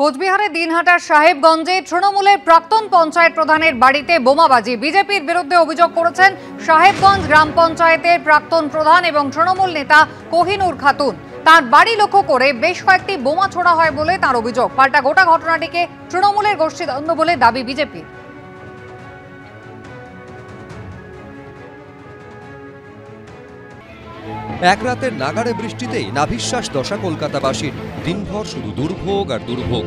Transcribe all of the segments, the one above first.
কোচবিহারের দিনহাটার সাহেবগঞ্জে তৃণমূলের প্রাক্তন পঞ্চায়েত প্রধানের বাড়িতে বোমাবাজি। বিজেপির বিরুদ্ধে অভিযোগ করেছেন সাহেবগঞ্জ গ্রাম পঞ্চায়েতের প্রাক্তন প্রধান এবং তৃণমূল নেতা কোহিনুর খাতুন। তার বাড়ি লক্ষ্য করে বেশ কয়েকটি বোমা ছোড়া হয় বলে তার অভিযোগ। পাল্টা গোটা ঘটনাটিকে তৃণমূলের গোষ্ঠীদ্বন্দ্ব বলে দাবি বিজেপির। এক রাতের নাগাড়ে বৃষ্টিতেই নাভিশ্বাস দশা কলকাতাবাসীর। দিনভর শুধু দুর্ভোগ আর দুর্ভোগ।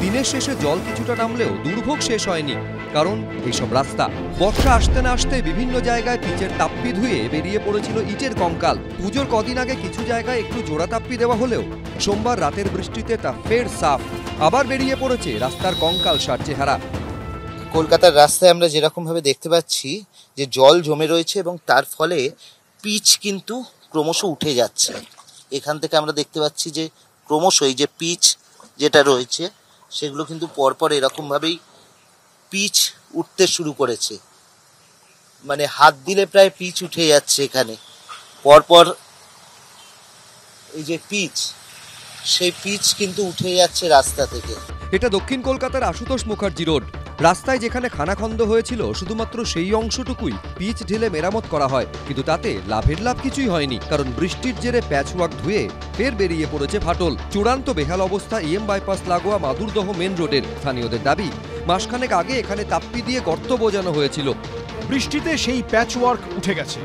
দিনের শেষে জল কিছুটা নামলেও দুর্ভোগ শেষ হয়নি, কারণ এইসব রাস্তা বর্ষা আসতে না আসতে বিভিন্ন জায়গায় পিচের তাপ্পি ধুয়ে বেরিয়ে পড়েছিল ইটের কঙ্কাল। পুজোর কদিন আগে কিছু জায়গায় একটু জোড়া তাপ্পি দেওয়া হলেও সোমবার রাতের বৃষ্টিতে তা ফের সাফ। আবার বেরিয়ে পড়েছে রাস্তার কঙ্কাল সার চেহারা। কলকাতার রাস্তায় আমরা যেরকম ভাবে দেখতে পাচ্ছি যে জল জমে রয়েছে এবং তার ফলে পিচ কিন্তু ক্রমশ উঠে যাচ্ছে। এখান থেকে আমরা দেখতে পাচ্ছি যে ক্রমশ এই যে পিচ যেটা রয়েছে সেগুলো কিন্তু পরপর এরকম ভাবেই পিচ উঠতে শুরু করেছে। মানে হাত দিলে প্রায় পিচ উঠে যাচ্ছে। এখানে পরপর এই যে পিচ, সেই পিচ কিন্তু উঠে যাচ্ছে রাস্তা থেকে। এটা দক্ষিণ কলকাতার আশুতোষ মুখার্জি রোড। রাস্তায় যেখানে খানাখন্দ হয়েছিল শুধুমাত্র সেই অংশটুকুই পিচ ঢেলে মেরামত করা হয়, কিন্তু তাতে লাভের লাভ কিছুই হয়নি, কারণ বৃষ্টির জেরে প্যাচওয়ার্ক ধুয়ে ফের বেরিয়ে পড়েছে ফাটল। চূড়ান্ত বেহাল অবস্থা EM বাইপাস লাগোয়া মাদুরদহ মেন রোডের। স্থানীয়দের দাবি, মাসখানেক আগে এখানে তাপ্পি দিয়ে গর্ত বোজানো হয়েছিল। বৃষ্টিতে সেই প্যাচওয়ার্ক উঠে গেছে,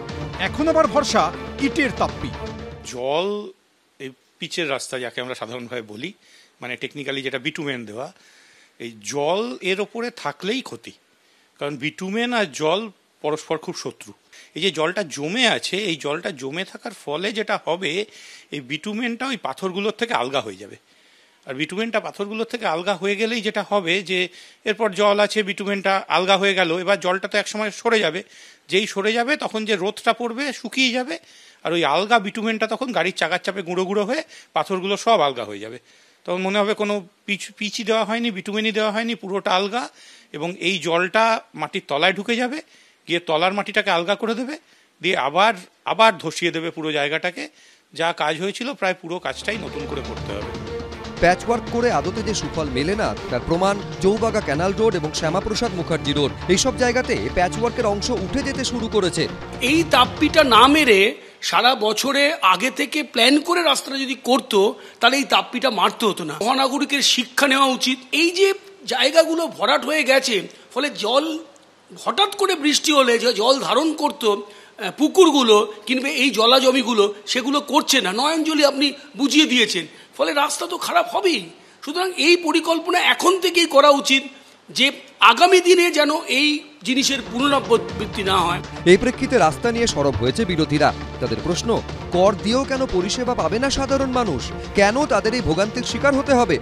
এখন আবার ভরসা ইটের তাপ্পি। জল এই পিচের রাস্তা যাকে আমরা সাধারণভাবে বলি, মানে টেকনিক্যালি যেটা বিটুমেন দেওয়া, এই জল এর ওপরে থাকলেই ক্ষতি, কারণ বিটুমেন আর জল পরস্পর খুব শত্রু। এই যে জলটা জমে আছে, এই জলটা জমে থাকার ফলে যেটা হবে, এই বিটুমেনটা ওই পাথরগুলোর থেকে আলগা হয়ে যাবে। আর বিটুমেনটা পাথরগুলোর থেকে আলগা হয়ে গেলেই যেটা হবে যে এরপর জল আছে, বিটুমেনটা আলগা হয়ে গেল, এবার জলটা তো একসময় সরে যাবে। যেই সরে যাবে তখন যে রোদটা পড়বে শুকিয়ে যাবে, আর ওই আলগা বিটুমেনটা তখন গাড়ির চাকার চাপে গুঁড়ো গুঁড়ো হয়ে পাথরগুলো সব আলগা হয়ে যাবে। তখন মনে হবে কোনো পিচি দেওয়া হয়নি, বিটুমেনি দেওয়া হয়নি, পুরোটা আলগা। এবং এই জলটা মাটির তলায় ঢুকে যাবে, গিয়ে তলার মাটিটাকে আলগা করে দেবে, দিয়ে আবার ধসিয়ে দেবে পুরো জায়গাটাকে। যা কাজ হয়েছিল প্রায় পুরো কাজটাই নতুন করে করতে হবে। প্যাচওয়ার্ক করে আদতে যে সুফল মেলে না তার প্রমাণ চৌবাগা ক্যানাল রোড এবং শ্যামাপ্রসাদ মুখার্জি রোড। এইসব জায়গাতে প্যাচওয়ার্কের অংশ উঠে যেতে শুরু করেছে। এই তাপ্পিটা না মেরে সারা বছরে আগে থেকে প্ল্যান করে রাস্তাটা যদি করতো তাহলে এই তাপ্পিটা মারতে হতো না। মহানাগরিকের শিক্ষা নেওয়া উচিত। এই যে জায়গাগুলো ভরাট হয়ে গেছে, ফলে জল হঠাৎ করে বৃষ্টি হলে যে জল ধারণ করতো পুকুরগুলো কিংবা এই জলাজমিগুলো, সেগুলো করছে না। নয়নজলি আপনি বুঝিয়ে দিয়েছেন, ফলে রাস্তা তো খারাপ হবেই। সুতরাং এই পরিকল্পনা এখন থেকেই করা উচিত যে আগামী দিনে যেন এই জিনিসের পুনরাবৃত্তি না হয়। এই প্রেক্ষিতে রাস্তা নিয়ে সরব হয়েছে বিরোধীরা। তাদের প্রশ্ন, কর দিয়েও কেন পরিষেবা পাবে না সাধারণ মানুষ? কেন তাদের এই ভোগান্তির শিকার হতে হবে?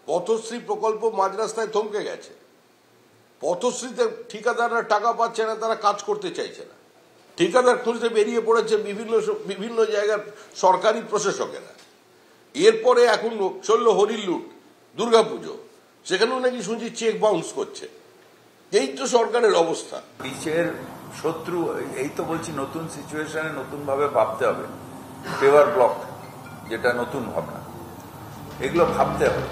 পথশ্রী প্রকল্প মাঝ রাস্তায় থমকে গেছে। পথশ্রীতে ঠিকাদাররা টাকা পাচ্ছে না, তারা কাজ করতে চাইছে না। ঠিকাদার খুঁজতে বেরিয়ে পড়েছে বিভিন্ন জায়গার সরকারি প্রশাসকেরা। এরপরে এখন চললো হরির লুট, দুর্গাপুজো, সেখানেও নাকি শুনছি চেক বাউন্স করছে। এই তো সরকারের অবস্থা। পিচের শত্রু এই তো বলছি, নতুন সিচুয়েশনে নতুন ভাবে ভাবতে হবে। পেভার ব্লক যেটা নতুন ভাবনা, এগুলো ভাবতে হবে।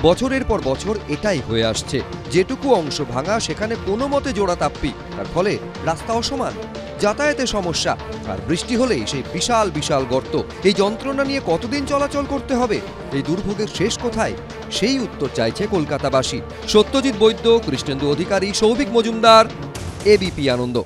বছরের পর বছর এটাই হয়ে আসছে। যেটুকু অংশ ভাঙা সেখানে কোনো মতে জোড়া তাপ্পি, তার ফলে রাস্তা অসমান, যাতায়াতে সমস্যা, আর বৃষ্টি হলেই সেই বিশাল বিশাল গর্ত। এই যন্ত্রণা নিয়ে কতদিন চলাচল করতে হবে? এই দুর্ভোগের শেষ কোথায়? সেই উত্তর চাইছে কলকাতাবাসী। সত্যজিৎ বৈদ্য, কৃষ্ণেন্দু অধিকারী, সৌভিক মজুমদার, ABP আনন্দ।